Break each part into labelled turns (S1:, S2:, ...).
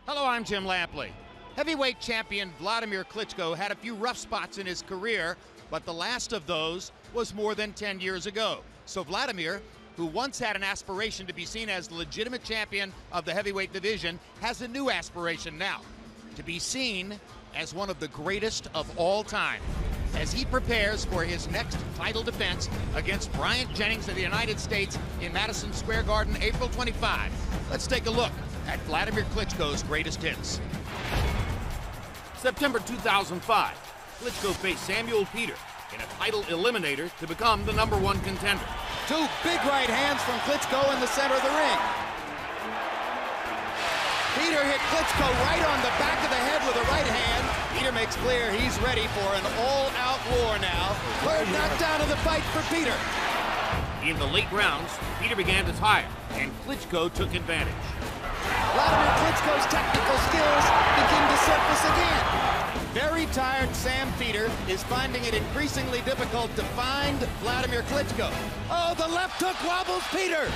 S1: Hello, I'm Jim Lampley. Heavyweight champion Wladimir Klitschko had a few rough spots in his career, but the last of those was more than 10 years ago. So Wladimir, who once had an aspiration to be seen as the legitimate champion of the heavyweight division, has a new aspiration now, to be seen as one of the greatest of all time, as he prepares for his next title defense against Bryant Jennings of the United States in Madison Square Garden, April 25. Let's take a look at Wladimir Klitschko's greatest hits.
S2: September 2005, Klitschko faced Samuel Peter in a title eliminator to become the #1 contender.
S1: Two big right hands from Klitschko in the center of the ring. Peter hit Klitschko right on the back of the head with a right hand. Peter makes clear he's ready for an all-out war now. Third knockdown of the fight for Peter.
S2: In the late rounds, Peter began to tire, and Klitschko took advantage.
S1: Wladimir Klitschko's technical skills begin to surface again. Very tired Sam Peter is finding it increasingly difficult to find Wladimir Klitschko. Oh, the left hook wobbles Peter.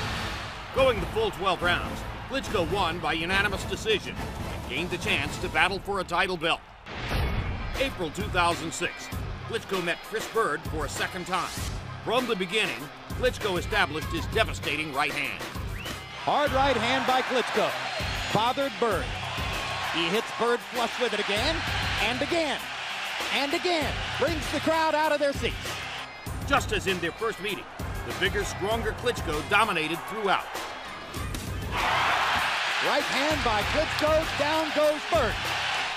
S2: Going the full 12 rounds, Klitschko won by unanimous decision and gained the chance to battle for a title belt. April 2006, Klitschko met Chris Bird for a second time. From the beginning, Klitschko established his devastating right hand.
S1: Hard right hand by Klitschko. Bothered Bird. He hits Bird flush with it again, and again, and again. Brings the crowd out of their seats.
S2: Just as in their first meeting, the bigger, stronger Klitschko dominated throughout.
S1: Right hand by Klitschko, down goes Bird.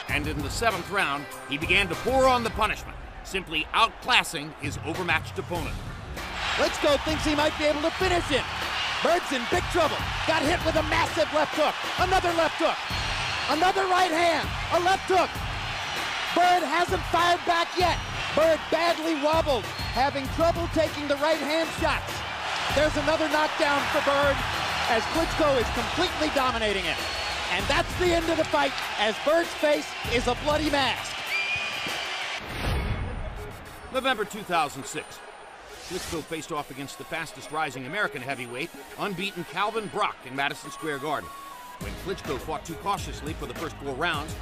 S2: And in the 7th round, he began to pour on the punishment, simply outclassing his overmatched opponent.
S1: Klitschko thinks he might be able to finish him. Bird's in big trouble. Got hit with a massive left hook. Another left hook. Another right hand. A left hook. Bird hasn't fired back yet. Bird badly wobbled, having trouble taking the right hand shots. There's another knockdown for Bird as Klitschko is completely dominating it. And that's the end of the fight as Bird's face is a bloody mask.
S2: November 2006. Klitschko faced off against the fastest rising American heavyweight, unbeaten Calvin Brock in Madison Square Garden. When Klitschko fought too cautiously for the first 4 rounds,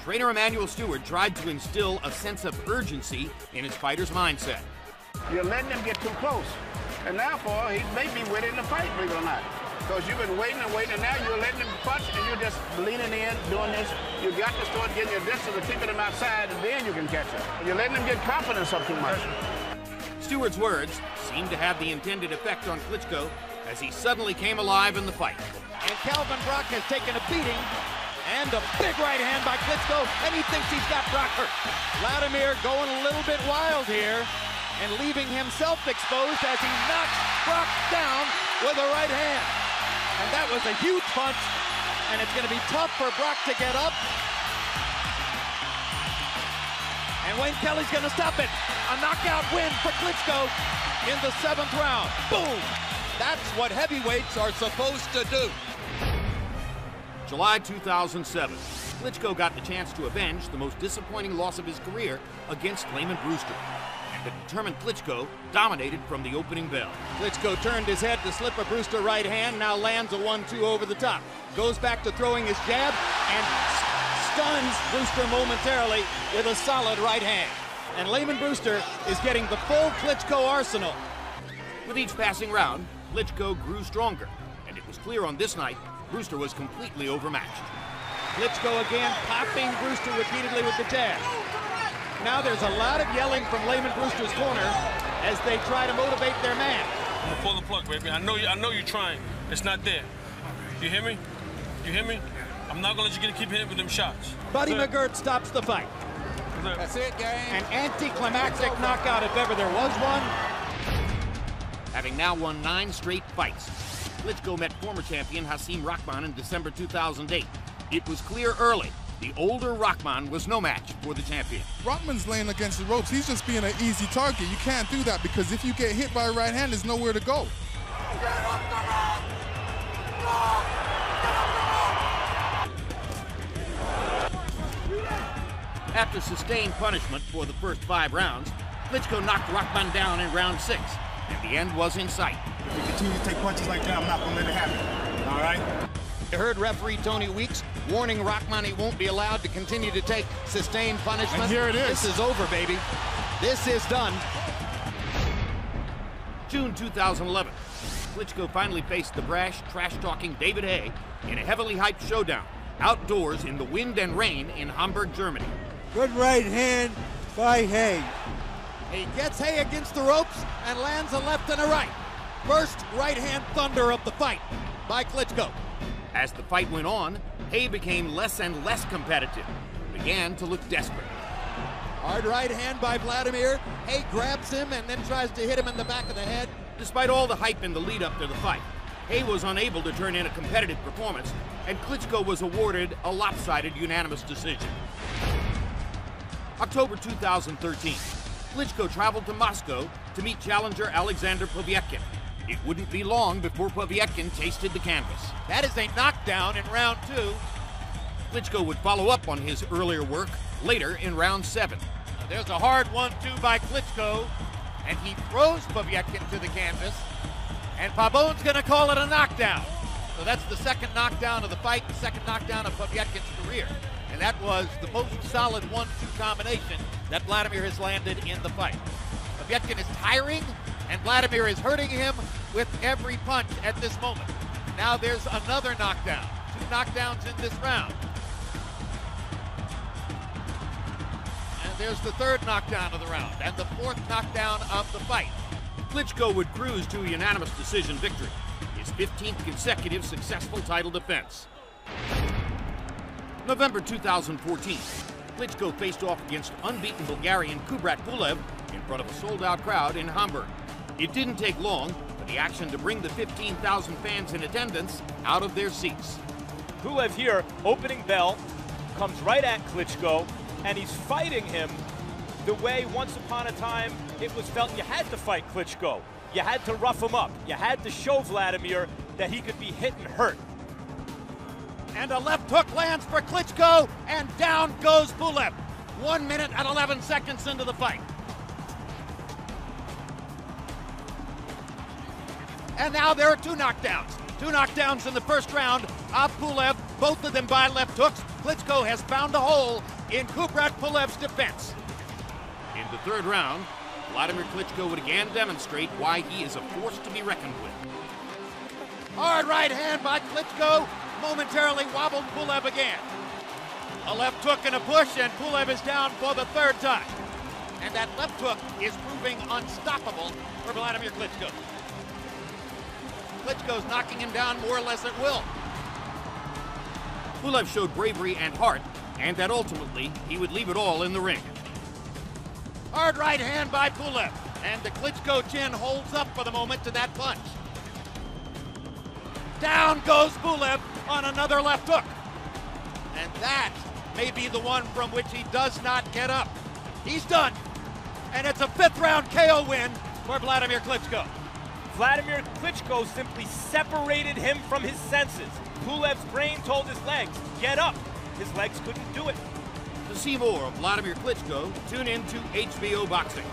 S2: trainer Emanuel Stewart tried to instill a sense of urgency in his fighter's mindset.
S3: You're letting him get too close, and therefore he may be winning the fight, believe it or not. Because you've been waiting and waiting, and now you're letting him punch, and you're just leaning in, doing this. You got to start getting your distance and keeping him outside, and then you can catch him. You're letting him get confidence up too much.
S2: Stewart's words seemed to have the intended effect on Klitschko as he suddenly came alive in the fight.
S1: And Calvin Brock has taken a beating, and a big right hand by Klitschko, and he thinks he's got Brock hurt. Wladimir going a little bit wild here, and leaving himself exposed as he knocks Brock down with a right hand. And that was a huge punch, and it's going to be tough for Brock to get up. And Wayne Kelly's going to stop it. A knockout win for Klitschko in the 7th round. Boom! That's what heavyweights are supposed to do.
S2: July 2007, Klitschko got the chance to avenge the most disappointing loss of his career against Layman Brewster. And the determined Klitschko dominated from the opening bell.
S1: Klitschko turned his head to slip a Brewster right hand, now lands a 1-2 over the top. Goes back to throwing his jab and stuns Brewster momentarily with a solid right hand. And Layman Brewster is getting the full Klitschko arsenal.
S2: With each passing round, Klitschko grew stronger, and it was clear on this night Brewster was completely overmatched.
S1: Klitschko again popping Brewster repeatedly with the jab. Now there's a lot of yelling from Layman Brewster's corner as they try to motivate their man.
S4: I'm gonna pull the plug, baby. I know you're trying. It's not there. You hear me? You hear me? I'm not gonna let you keep hitting with them shots.
S1: Buddy McGirt stops the fight.
S3: That's it, gang.
S1: An anticlimactic knockout if ever there was one.
S2: Having now won 9 straight fights, Klitschko met former champion Hasim Rahman in December 2008. It was clear early the older Rahman was no match for the champion.
S5: Rahman's laying against the ropes. He's just being an easy target. You can't do that because if you get hit by a right hand, there's nowhere to go.
S2: After sustained punishment for the first 5 rounds, Klitschko knocked Rahman down in round 6, and the end was in sight.
S6: If we continue to take punches like that, I'm not going to let it happen. All right?
S1: You heard referee Tony Weeks warning Rahman he won't be allowed to continue to take sustained punishment.
S5: And here it is.
S1: This is over, baby. This is done.
S2: June 2011. Klitschko finally faced the brash, trash-talking David Haye in a heavily hyped showdown outdoors in the wind and rain in Hamburg, Germany.
S6: Good right hand by Haye.
S1: He gets Haye against the ropes and lands a left and a right. First right-hand thunder of the fight by Klitschko.
S2: As the fight went on, Haye became less and less competitive, began to look desperate.
S1: Hard right hand by Wladimir. Haye grabs him and then tries to hit him in the back of the head.
S2: Despite all the hype in the lead-up to the fight, Haye was unable to turn in a competitive performance, and Klitschko was awarded a lopsided unanimous decision. October 2013, Klitschko traveled to Moscow to meet challenger Alexander Povetkin. It wouldn't be long before Povetkin tasted the canvas.
S1: That is a knockdown in round 2.
S2: Klitschko would follow up on his earlier work later in round 7.
S1: There's a hard 1-2 by Klitschko, and he throws Povetkin to the canvas, and Pabon's going to call it a knockdown. So that's the second knockdown of the fight, the second knockdown of Povetkin's career. And that was the most solid 1-2 combination that Wladimir has landed in the fight. Povetkin is tiring, and Wladimir is hurting him with every punch at this moment. Now there's another knockdown. 2 knockdowns in this round. And there's the third knockdown of the round, and the 4th knockdown of the fight.
S2: Klitschko would cruise to a unanimous decision victory, his 15th consecutive successful title defense. November 2014, Klitschko faced off against unbeaten Bulgarian Kubrat Pulev in front of a sold-out crowd in Hamburg. It didn't take long for the action to bring the 15,000 fans in attendance out of their seats.
S7: Pulev here, opening bell, comes right at Klitschko, and he's fighting him the way once upon a time it was felt you had to fight Klitschko. You had to rough him up. You had to show Wladimir that he could be hit and hurt.
S1: And a left hook lands for Klitschko, and down goes Pulev. 1 minute and 11 seconds into the fight. And now there are 2 knockdowns. 2 knockdowns in the first round of Pulev, both of them by left hooks. Klitschko has found a hole in Kubrat Pulev's defense.
S2: In the third round, Wladimir Klitschko would again demonstrate why he is a force to be reckoned with.
S1: Hard right hand by Klitschko, momentarily wobbled Pulev again. A left hook and a push, and Pulev is down for the 3rd time. And that left hook is proving unstoppable for Wladimir Klitschko. Klitschko's knocking him down more or less at will.
S2: Pulev showed bravery and heart, and that ultimately he would leave it all in the ring.
S1: Hard right hand by Pulev, and the Klitschko chin holds up for the moment to that punch. Down goes Pulev on another left hook. And that may be the one from which he does not get up. He's done. And it's a 5th round KO win for Wladimir Klitschko.
S7: Wladimir Klitschko simply separated him from his senses. Pulev's brain told his legs, get up. His legs couldn't do it.
S2: To see more of Wladimir Klitschko, tune in to HBO Boxing.